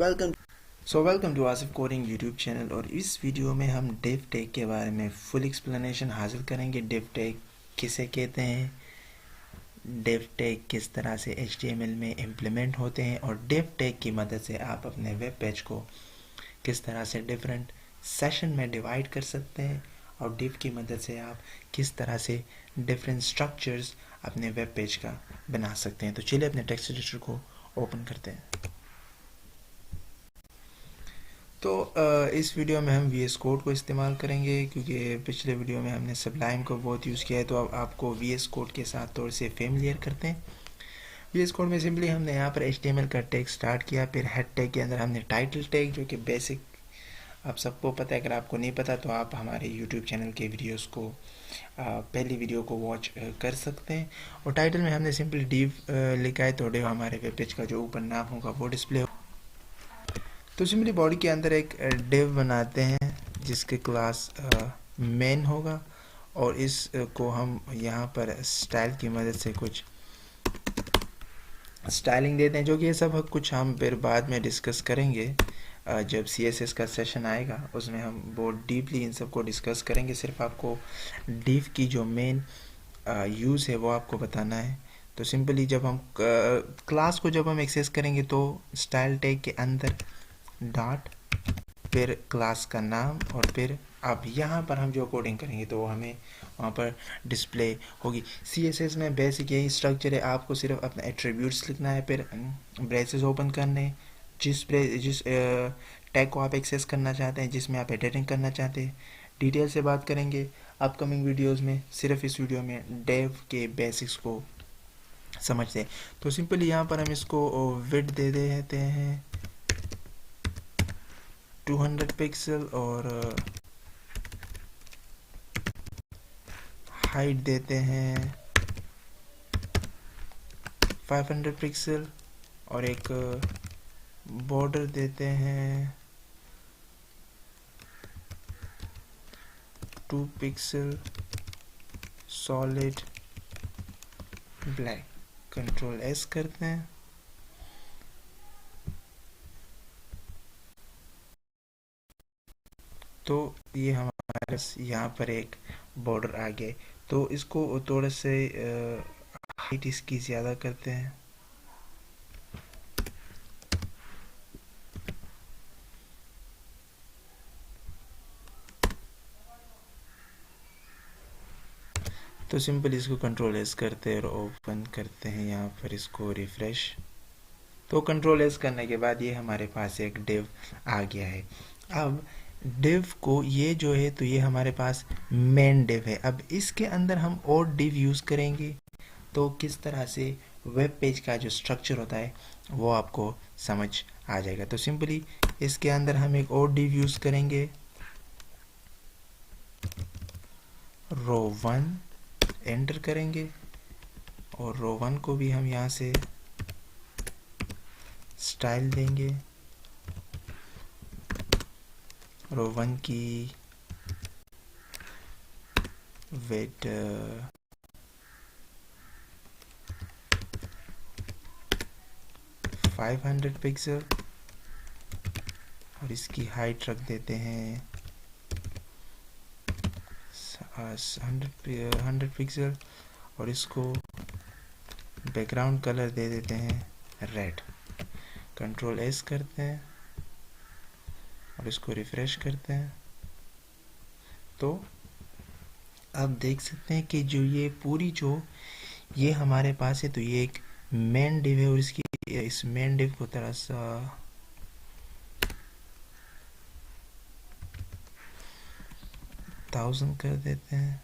Welcome to Asif coding YouTube channel. और इस video में हम डिव टैग के बारे में फुल एक्सप्लेनेशन हासिल करेंगे। डिव टैग किसे कहते हैं, डिव टैग किस तरह से HTML में इम्प्लीमेंट होते हैं और डिव टैग की मदद से आप अपने वेब पेज को किस तरह से डिफरेंट सेशन में डिवाइड कर सकते हैं और डिव की मदद से आप किस तरह से डिफरेंट स्ट्रक्चर्स अपने वेब पेज का बना सकते हैं। तो चलिए अपने टेक्स्ट एडिटर को ओपन करते हैं। तो इस वीडियो में हम VS कोड को इस्तेमाल करेंगे क्योंकि पिछले वीडियो में हमने सबलाइम को बहुत यूज़ किया है। तो अब आपको VS कोड के साथ थोड़े से फेमिलियर करते हैं। VS कोड में सिंपली हमने यहाँ पर HTML का टैग स्टार्ट किया, फिर हेड टैग के अंदर हमने टाइटल टैग, जो कि बेसिक आप सबको पता है। अगर आपको नहीं पता तो आप हमारे यूट्यूब चैनल के वीडियोस को पहली वीडियो को वॉच कर सकते हैं। और टाइटल में हमने सिंपली डिव लिखा है, तो डिव हमारे वेब पेज का जो ऊपर नाम होगा वो डिस्प्ले। तो सिंपली बॉडी के अंदर एक डिव बनाते हैं जिसके क्लास मेन होगा और इस को हम यहाँ पर स्टाइल की मदद से कुछ स्टाइलिंग देते हैं, जो कि ये सब कुछ हम फिर बाद में डिस्कस करेंगे। जब CSS का सेशन आएगा उसमें हम बहुत डीपली इन सब को डिस्कस करेंगे। सिर्फ आपको डिव की जो मेन यूज़ है वो आपको बताना है। तो सिंपली जब हम क्लास को जब हम एक्सेस करेंगे तो स्टाइल टैग के अंदर डॉट, फिर क्लास का नाम, और फिर अब यहाँ पर हम जो कोडिंग करेंगे तो हमें वहाँ पर डिस्प्ले होगी। CSS में बेसिक यही स्ट्रक्चर है। आपको सिर्फ अपना एट्रीब्यूट्स लिखना है, फिर ब्रेसेस ओपन करने, जिस टैग को आप एक्सेस करना चाहते हैं, जिसमें आप एडिटिंग करना चाहते हैं। डिटेल से बात करेंगे अपकमिंग वीडियोज़ में। सिर्फ इस वीडियो में डेव के बेसिक्स को समझते हैं। तो सिंपली यहाँ पर हम इसको विड्थ दे देते हैं 200 पिक्सल और हाइट देते हैं 500 पिक्सल और एक बॉर्डर देते हैं 2 pixel solid black. Control S करते हैं। तो ये हमारे यहाँ पर एक बॉर्डर आ गया। तो इसको थोड़ा से हाइट इसकी ज़्यादा करते हैं। तो सिंपल इसको कंट्रोल S करते हैं और ओपन करते हैं यहाँ पर इसको रिफ्रेश। तो कंट्रोल S करने के बाद ये हमारे पास एक डिव आ गया है। अब डिव को ये जो है तो ये हमारे पास मेन डिव है। अब इसके अंदर हम और डिव यूज़ करेंगे तो किस तरह से वेब पेज का जो स्ट्रक्चर होता है वो आपको समझ आ जाएगा। तो सिंपली इसके अंदर हम एक और डिव यूज़ करेंगे, रो 1 एंटर करेंगे और रो 1 को भी हम यहाँ से स्टाइल देंगे। रो 1 की वेट 500 पिक्सल और इसकी हाइट रख देते हैं 100 पिक्सल और इसको बैकग्राउंड कलर दे देते हैं रेड। कंट्रोल S करते हैं और इसको रिफ्रेश करते हैं। तो आप देख सकते हैं कि जो ये पूरी जो ये हमारे पास है तो ये एक मेन डिव है और इसकी इस मेन डिव को थोड़ा सा थाउजेंड कर देते हैं।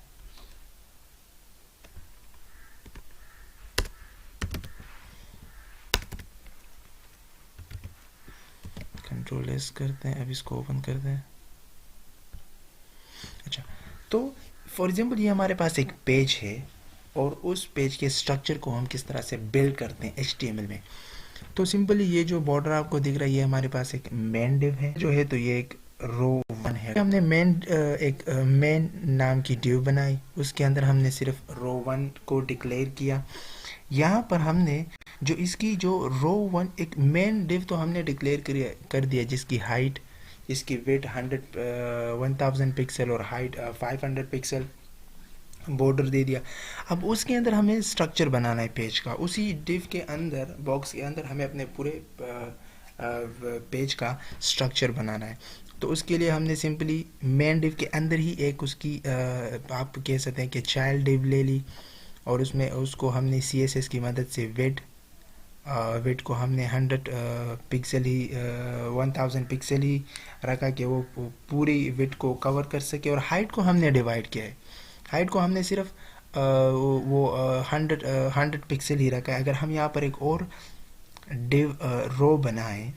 कंट्रोल S करते हैं। अब इसको ओपन करते हैं। अच्छा, तो फॉर एग्जांपल ये हमारे पास एक पेज है और उस पेज के स्ट्रक्चर को हम किस तरह से बिल्ड करते हैं HTML में। तो सिंपली ये जो बॉर्डर आपको दिख रहा है ये हमारे पास एक मेन डिव है जो है, तो ये एक रो 1 है। हमने एक मेन नाम की डिव बनाई, उसके अंदर हमने सिर्फ रो रो 1 को डिक्लेयर किया। यहाँ पर हमने जो इसकी जो रो 1 एक मेन डिव तो हमने डिक्लेयर कर दिया, जिसकी हाइट, इसकी वेट 1000 पिक्सल और हाइट 500 पिक्सल बॉर्डर दे दिया। अब उसके अंदर हमें स्ट्रक्चर बनाना है पेज का। उसी डिव के अंदर, बॉक्स के अंदर हमें अपने पूरे पेज का स्ट्रक्चर बनाना है। तो उसके लिए हमने सिंपली मेन डिव के अंदर ही एक उसकी आप कह सकते हैं कि चाइल्ड डिव ले ली, और उसमें उसको हमने CSS की मदद से वेट को हमने 100 पिक्सल ही 1000 पिक्सल ही रखा कि वो पूरी वेट को कवर कर सके। और हाइट को हमने डिवाइड किया है, हाइट को हमने सिर्फ वो 100 पिक्सल ही रखा है। अगर हम यहाँ पर एक और डिव रो बनाएं,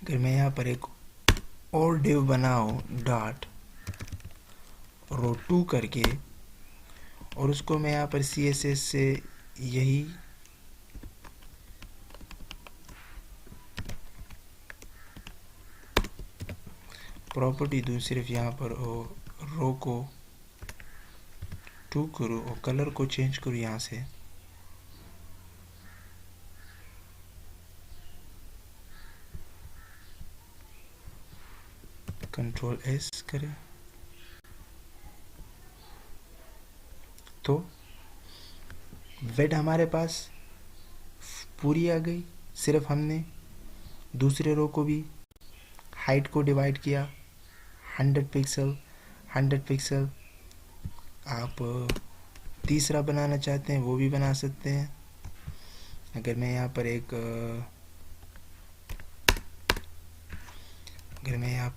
अगर मैं यहाँ पर एक और डिव बनाऊं डॉट रो 2 करके, और उसको मैं यहाँ पर CSS से यही प्रॉपर्टी दूँ, सिर्फ यहाँ पर रो को 2 करूँ और कलर को चेंज करूँ यहाँ से, Ctrl S करें तो वेट हमारे पास पूरी आ गई। सिर्फ हमने दूसरे रो को भी हाइट को डिवाइड किया 100 पिक्सल 100 पिक्सल। आप तीसरा बनाना चाहते हैं वो भी बना सकते हैं। अगर मैं यहाँ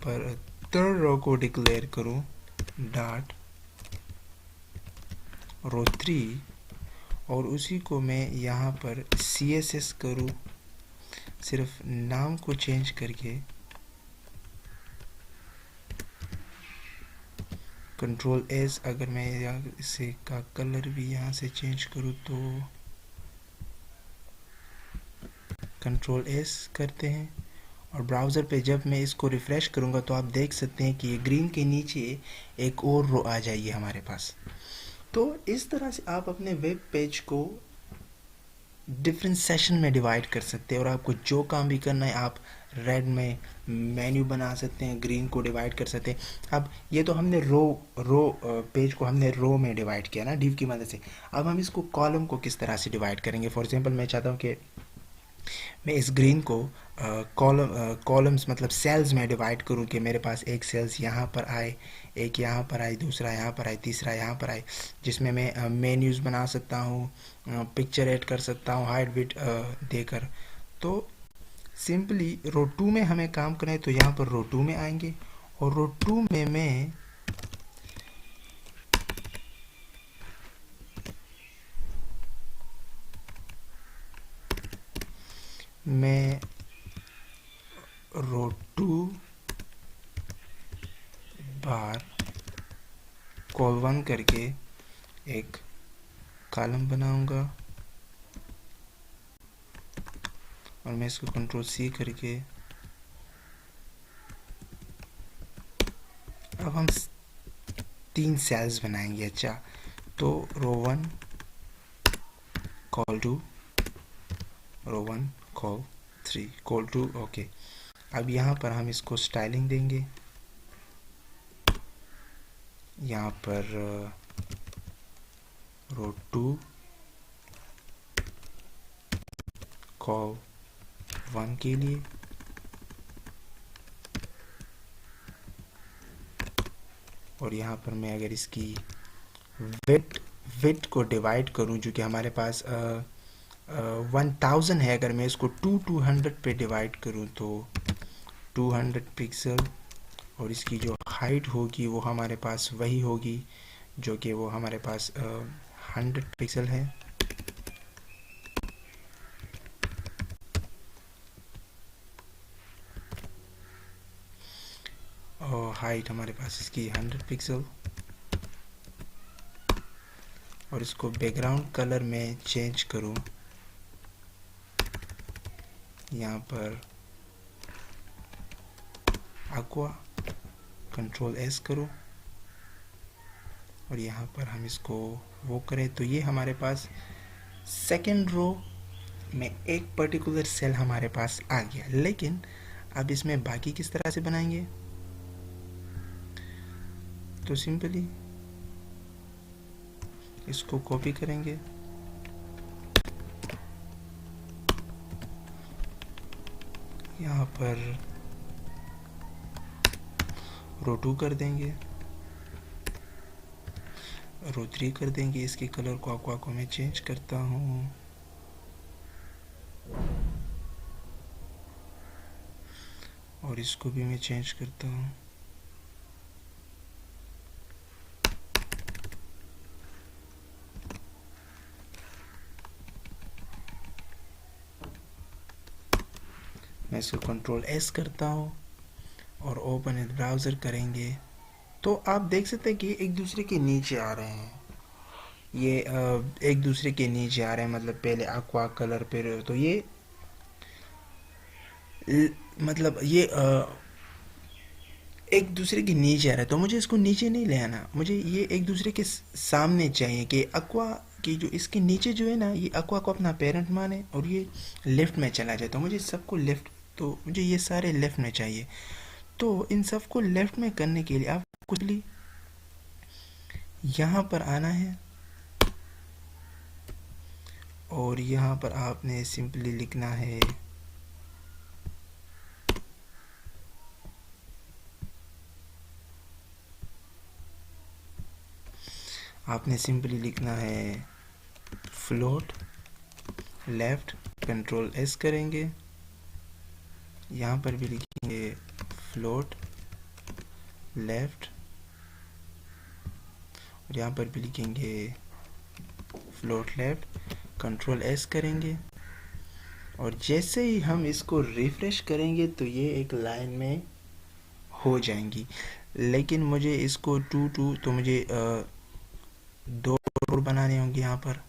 पर थर्ड रो को डिक्लेयर करूँ डॉट रो 3, और उसी को मैं यहाँ पर CSS करूँ, सिर्फ नाम को चेंज करके Ctrl S। अगर मैं यहाँ इसे का कलर भी यहाँ से चेंज करूँ तो Ctrl S करते हैं, और ब्राउज़र पे जब मैं इसको रिफ़्रेश करूँगा तो आप देख सकते हैं कि ये ग्रीन के नीचे एक और रो आ जाएगी हमारे पास। तो इस तरह से आप अपने वेब पेज को डिफरेंट सेशन में डिवाइड कर सकते हैं, और आपको जो काम भी करना है आप रेड में मेन्यू बना सकते हैं, ग्रीन को डिवाइड कर सकते हैं। अब ये तो हमने पेज को हमने रो में डिवाइड किया ना डिव की मदद से। अब हम इसको कॉलम को किस तरह से डिवाइड करेंगे। फॉर एग्जांपल मैं चाहता हूँ कि मैं इस ग्रीन को कॉलम्स मतलब सेल्स में डिवाइड करूँ, कि मेरे पास एक सेल्स यहाँ पर आए, एक यहाँ पर आए, दूसरा यहाँ पर आए, तीसरा यहाँ पर आए, जिसमें मैं मेन्यूज़ बना सकता हूँ, पिक्चर ऐड कर सकता हूँ हाइट विड्थ देकर। तो सिंपली रो 2 में हमें काम करना है तो यहाँ पर रो 2 में आएंगे, और रो 2 में मैं रो 2 बार कॉल1 करके एक कॉलम बनाऊंगा, और मैं इसको Ctrl C करके अब हम 3 सेल्स बनाएंगे। अच्छा, तो रो 1 कॉल 2, रो 1 कॉल 3, कॉल 2। ओके, अब यहाँ पर हम इसको स्टाइलिंग देंगे। यहाँ पर रो 2 कॉल1 के लिए, और यहाँ पर मैं अगर इसकी विड्थ को डिवाइड करूँ, जो कि हमारे पास 1000 है, अगर मैं इसको 200 पे डिवाइड करूँ तो 200 पिक्सल, और इसकी जो हाइट होगी वो हमारे पास वही होगी जो कि वो हमारे पास 100 पिक्सल है। और हाइट हमारे पास इसकी 100 पिक्सल, और इसको बैकग्राउंड कलर में चेंज करूं, यहाँ पर aqua, Ctrl S करूं, और यहाँ पर हम इसको वो करें तो ये हमारे पास सेकेंड रो में एक पर्टिकुलर सेल हमारे पास आ गया। लेकिन अब इसमें बाकी किस तरह से बनाएंगे, तो सिंपली इसको कॉपी करेंगे, यहाँ पर रो 2 कर देंगे, रो 3 कर देंगे। इसके कलर को aqua को मैं चेंज करता हूँ, और इसको भी मैं चेंज करता हूँ। मैं इसको कंट्रोल एस करता हूँ और ओपन विद ब्राउज़र करेंगे तो आप देख सकते हैं कि एक दूसरे के नीचे आ रहे हैं। ये एक दूसरे के नीचे आ रहे हैं, मतलब पहले aqua कलर पे, तो ये मतलब ये एक दूसरे के नीचे आ रहा है। तो मुझे इसको नीचे नहीं ले आना, मुझे ये एक दूसरे के सामने चाहिए कि aqua की जो इसके नीचे जो है ना, ये aqua को अपना पेरेंट माने और ये लेफ्ट में चला जाए। तो मुझे सबको लेफ्ट, तो मुझे ये सारे लेफ्ट में चाहिए। तो इन सबको लेफ्ट में करने के लिए आप कुछ यहाँ पर आना है और यहाँ पर आपने सिंपली लिखना है फ्लोट लेफ्ट, कंट्रोल एस करेंगे, यहाँ पर भी लिखेंगे फ्लोट लेफ्ट और यहाँ पर भी लिखेंगे फ्लोट लेफ्ट, कंट्रोल एस करेंगे। और जैसे ही हम इसको रिफ्रेश करेंगे तो ये एक लाइन में हो जाएंगी। लेकिन मुझे इसको तो मुझे 2 रो बनाने होंगे यहाँ पर।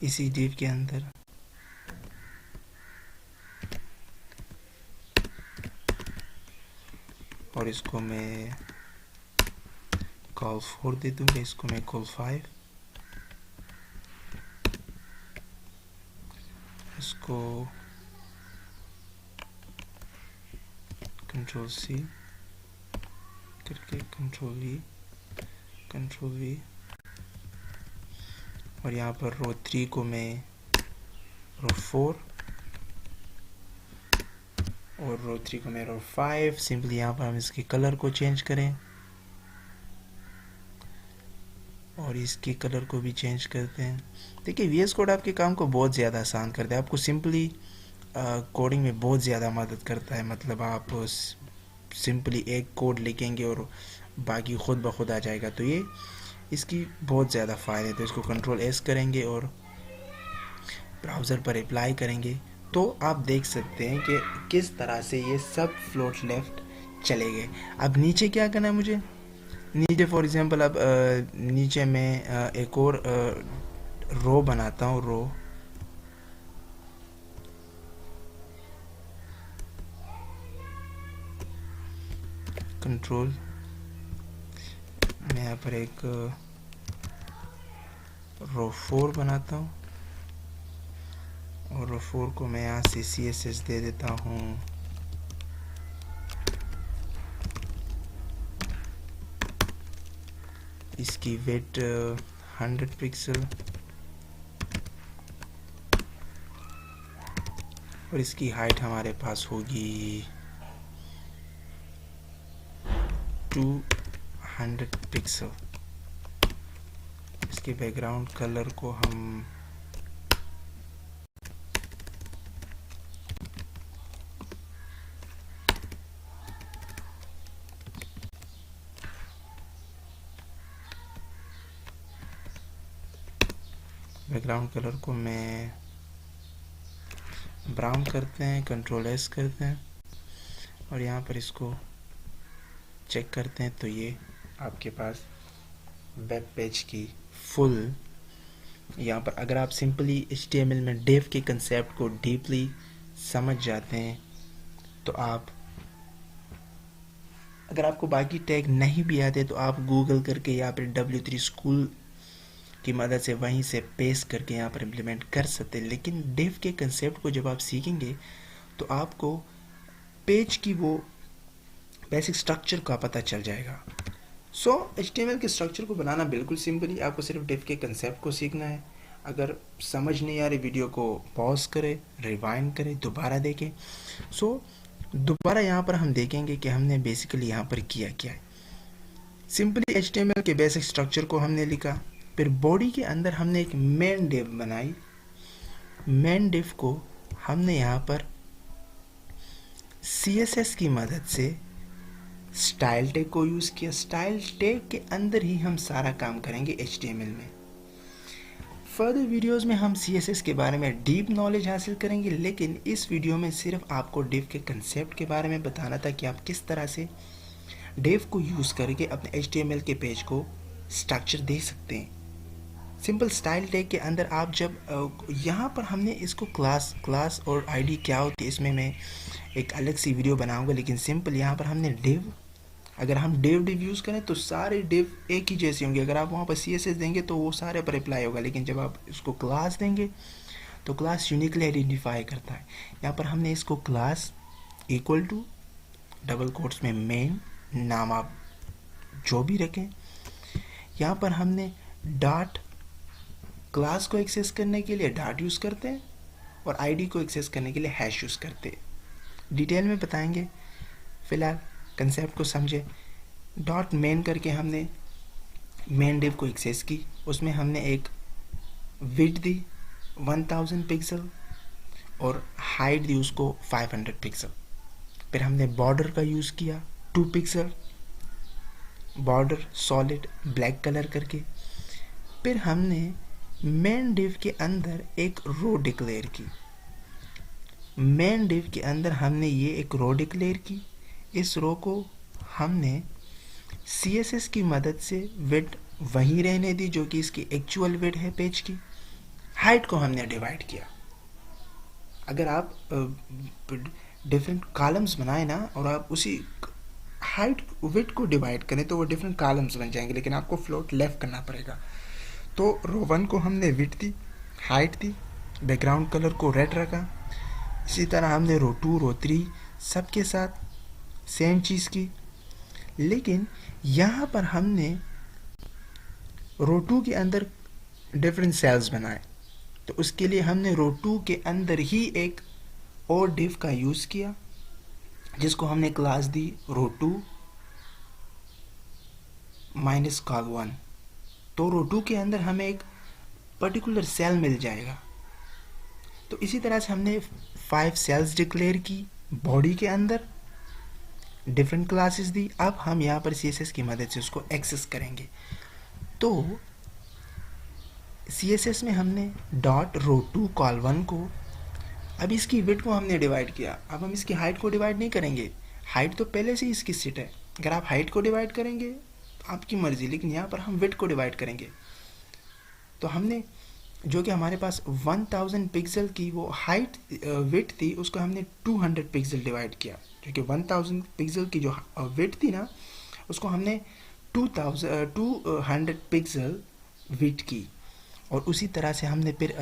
इसी डिव के अंदर और इसको मैं कॉल 4 दे दूंगा, इसको मैं कॉल 5, इसको कंट्रोल सी करके कंट्रोल वी और यहाँ पर रो 3 को मैं रो 4 और रो 3 को मैं रो 5। सिंपली यहाँ पर हम इसके कलर को चेंज करें और इसके कलर को भी चेंज करते हैं। देखिए VS कोड आपके काम को बहुत ज़्यादा आसान करता है, आपको सिंपली कोडिंग में बहुत ज़्यादा मदद करता है। मतलब आप सिंपली एक कोड लिखेंगे और बाकी खुद ब खुद आ जाएगा। तो ये इसकी बहुत ज़्यादा फ़ायदे। तो इसको कंट्रोल एस करेंगे और ब्राउज़र पर अप्लाई करेंगे तो आप देख सकते हैं कि किस तरह से ये सब फ्लोट लेफ्ट चले गए। अब नीचे क्या करना है मुझे, नीचे फॉर एग्जांपल अब नीचे मैं एक और रो बनाता हूँ, रो कंट्रोल, मैं यहाँ पर एक रो 4 बनाता हूँ और रो 4 को मैं यहाँ से CSS दे देता हूँ इसकी वेट 100 पिक्सल और इसकी हाइट हमारे पास होगी 200 पिक्सल। इसके बैकग्राउंड कलर को हम मैं ब्राउन करते हैं, कंट्रोल एस करते हैं और यहाँ पर इसको चेक करते हैं तो ये आपके पास वेब पेज की फुल, यहाँ पर अगर आप सिंपली HTML में डिव के कंसेप्ट को डीपली समझ जाते हैं तो आप अगर आपको बाकी टैग नहीं भी आते तो आप गूगल करके या फिर W3 स्कूल की मदद से वहीं से पेस्ट करके यहाँ पर इम्प्लीमेंट कर सकते हैं। लेकिन डिव के कंसेप्ट को जब आप सीखेंगे तो आपको पेज की वो बेसिक स्ट्रक्चर का पता चल जाएगा। सो HTML के स्ट्रक्चर को बनाना बिल्कुल सिंपल ही, आपको सिर्फ डिव के कंसेप्ट को सीखना है। अगर समझ नहीं आ रही वीडियो को पॉज करें, रिवाइंड करें, दोबारा देखें। सो दोबारा यहाँ पर हम देखेंगे कि हमने बेसिकली यहाँ पर किया क्या है। सिंपली HTML के बेसिक स्ट्रक्चर को हमने लिखा, फिर बॉडी के अंदर हमने एक मेन डिव बनाई। मेन डिव को हमने यहाँ पर CSS की मदद से स्टाइल टैग को यूज़ किया। स्टाइल टैग के अंदर ही हम सारा काम करेंगे HTML में। फर्दर वीडियोस में हम CSS के बारे में डीप नॉलेज हासिल करेंगे, लेकिन इस वीडियो में सिर्फ आपको डिव के कंसेप्ट के बारे में बताना था कि आप किस तरह से डिव को यूज़ करके अपने HTML के पेज को स्ट्रक्चर दे सकते हैं। सिंपल स्टाइल टैग के अंदर आप जब यहाँ पर हमने इसको क्लास और ID क्या होती है इसमें मैं एक अलग सी वीडियो बनाऊंगा, लेकिन सिंपल यहाँ पर हमने डिव, अगर हम डिव यूज़ करें तो सारे डिव एक ही जैसे होंगे। अगर आप वहाँ पर CSS देंगे तो वो सारे पर अप्लाई होगा, लेकिन जब आप इसको क्लास देंगे तो क्लास यूनिकली आइडेंटिफाई करता है। यहाँ पर हमने इसको class equal to double quotes में मेन, नाम आप जो भी रखें। यहाँ पर हमने डॉट, क्लास को एक्सेस करने के लिए डॉट यूज़ करते हैं और ID को एक्सेस करने के लिए हैश यूज़ करते हैं। डिटेल में बताएंगे, फिलहाल कंसेप्ट को समझे। डॉट मेन करके हमने मेन डिव को एक्सेस की, उसमें हमने एक विड्थ दी 1000 पिक्सल और हाइट दी उसको 500 पिक्सल। फिर हमने बॉर्डर का यूज़ किया 2 pixel, border solid black colour करके। फिर हमने मेन डिव के अंदर एक रो डिक्लेयर की। मेन डिव के अंदर हमने ये एक रो डिक्लेयर की। इस रो को हमने CSS की मदद से विड्थ वहीं रहने दी जो कि इसकी एक्चुअल विड्थ है पेज की। हाइट को हमने डिवाइड किया। अगर आप डिफरेंट कॉलम्स बनाए ना और आप उसी हाइट विड्थ को डिवाइड करें तो वो डिफरेंट कॉलम्स बन जाएंगे, लेकिन आपको फ्लोट लेफ्ट करना पड़ेगा। तो रो 1 को हमने विड्थ दी, हाइट दी, बैकग्राउंड कलर को रेड रखा। इसी तरह हमने रो 2, रो 3 सबके साथ सेम चीज़ की, लेकिन यहाँ पर हमने रो 2 के अंदर डिफरेंट सेल्स बनाए। तो उसके लिए हमने रो 2 के अंदर ही एक और डिव का यूज़ किया जिसको हमने क्लास दी रो 2 माइनस कॉल 1। तो रो 2 के अंदर हमें एक पर्टिकुलर सेल मिल जाएगा। तो इसी तरह से हमने 5 सेल्स डिक्लेयर की बॉडी के अंदर, डिफरेंट क्लासेस दी। अब हम यहाँ पर CSS की मदद से उसको एक्सेस करेंगे। तो CSS में हमने डॉट रो 2 कॉल 1 को, अब इसकी विड्थ को हमने डिवाइड किया। अब हम इसकी हाइट को डिवाइड नहीं करेंगे, हाइट तो पहले से ही इसकी सेट है। अगर आप हाइट को डिवाइड करेंगे तो आपकी मर्जी, लेकिन यहाँ पर हम विड्थ को डिवाइड करेंगे। तो हमने जो कि हमारे पास 1000 पिक्सल की वो हाइट विड्थ थी उसको हमने 200 पिक्सल डिवाइड किया, जो कि 1000 पिक्सल की जो विड्थ थी ना उसको हमने 200 पिक्सल विड्थ की। और उसी तरह से हमने फिर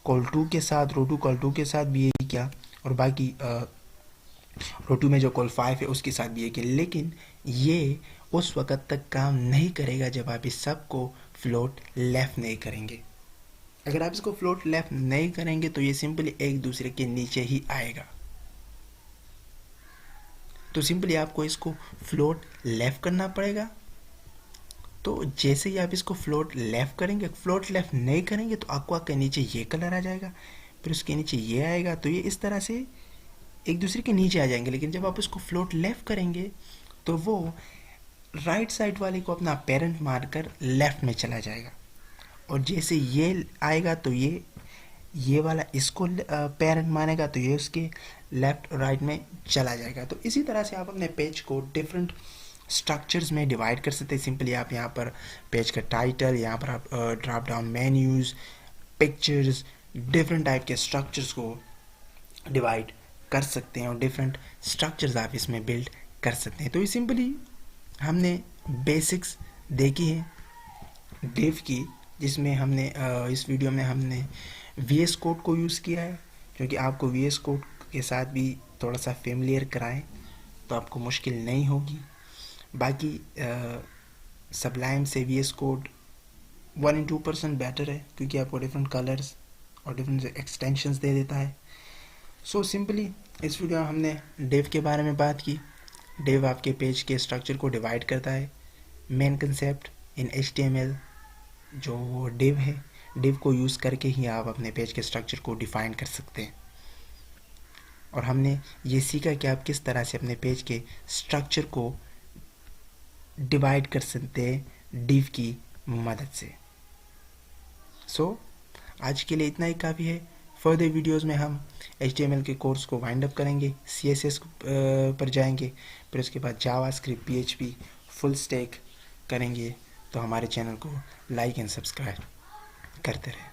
कॉल 2 के साथ, रो 2 कॉल 2 के साथ भी यही किया, और बाकी रो 2 में जो कॉल 5 है उसके साथ भी यही किया। लेकिन ये उस वक़्त तक काम नहीं करेगा जब आप इस सब को फ्लोट लेफ़्ट नहीं करेंगे। अगर आप इसको फ्लोट लेफ़्ट नहीं करेंगे तो ये सिंपली एक दूसरे के नीचे ही आएगा। तो सिंपली आपको इसको फ्लोट लेफ़्ट करना पड़ेगा। तो जैसे ही आप इसको फ्लोट लेफ़्ट करेंगे, फ्लोट लेफ़्ट नहीं करेंगे तो aqua के नीचे ये कलर आ जाएगा, फिर उसके नीचे ये आएगा, तो ये इस तरह से एक दूसरे के नीचे आ जाएंगे। लेकिन जब आप इसको फ्लोट लेफ़्ट करेंगे तो वो राइट साइड वाले को अपना पेरेंट मारकर लेफ़्ट में चला जाएगा, और जैसे ये आएगा तो ये वाला इसको पेरेंट मानेगा तो ये उसके लेफ़्ट राइट में चला जाएगा। तो इसी तरह से आप अपने पेज को डिफरेंट स्ट्रक्चर्स में डिवाइड कर सकते हैं। सिंपली आप यहाँ पर पेज का टाइटल, यहाँ पर आप drop down menus, pictures, different type के स्ट्रक्चर्स को डिवाइड कर सकते हैं और डिफरेंट स्ट्रक्चर्स आप इसमें बिल्ड कर सकते हैं। तो ये सिंपली हमने बेसिक्स देखी है डिव की, जिसमें हमने इस वीडियो में हमने VS कोड को यूज़ किया है, क्योंकि आपको VS कोड के साथ भी थोड़ा सा फेमिलियर कराएं तो आपको मुश्किल नहीं होगी। बाकी सबलाइम से VS कोड 1 in 2% बेटर है, क्योंकि आपको डिफरेंट कलर्स और डिफरेंट एक्सटेंशंस दे देता है। सो सिंपली इस वीडियो में हमने डिव के बारे में बात की। डिव आपके पेज के स्ट्रक्चर को डिवाइड करता है। मेन कंसेप्ट इन HTML जो डिव है, डिव को यूज़ करके ही आप अपने पेज के स्ट्रक्चर को डिफाइन कर सकते हैं। और हमने ये सीखा कि आप किस तरह से अपने पेज के स्ट्रक्चर को डिवाइड कर सकते हैं डिव की मदद से। सो आज के लिए इतना ही काफ़ी है। फर्दर वीडियोस में हम HTML के कोर्स को वाइंड अप करेंगे, CSS पर जाएंगे, फिर उसके बाद जावास्क्रिप्ट, PHP, फुल स्टैक करेंगे। तो हमारे चैनल को लाइक एंड सब्सक्राइब करते रहें।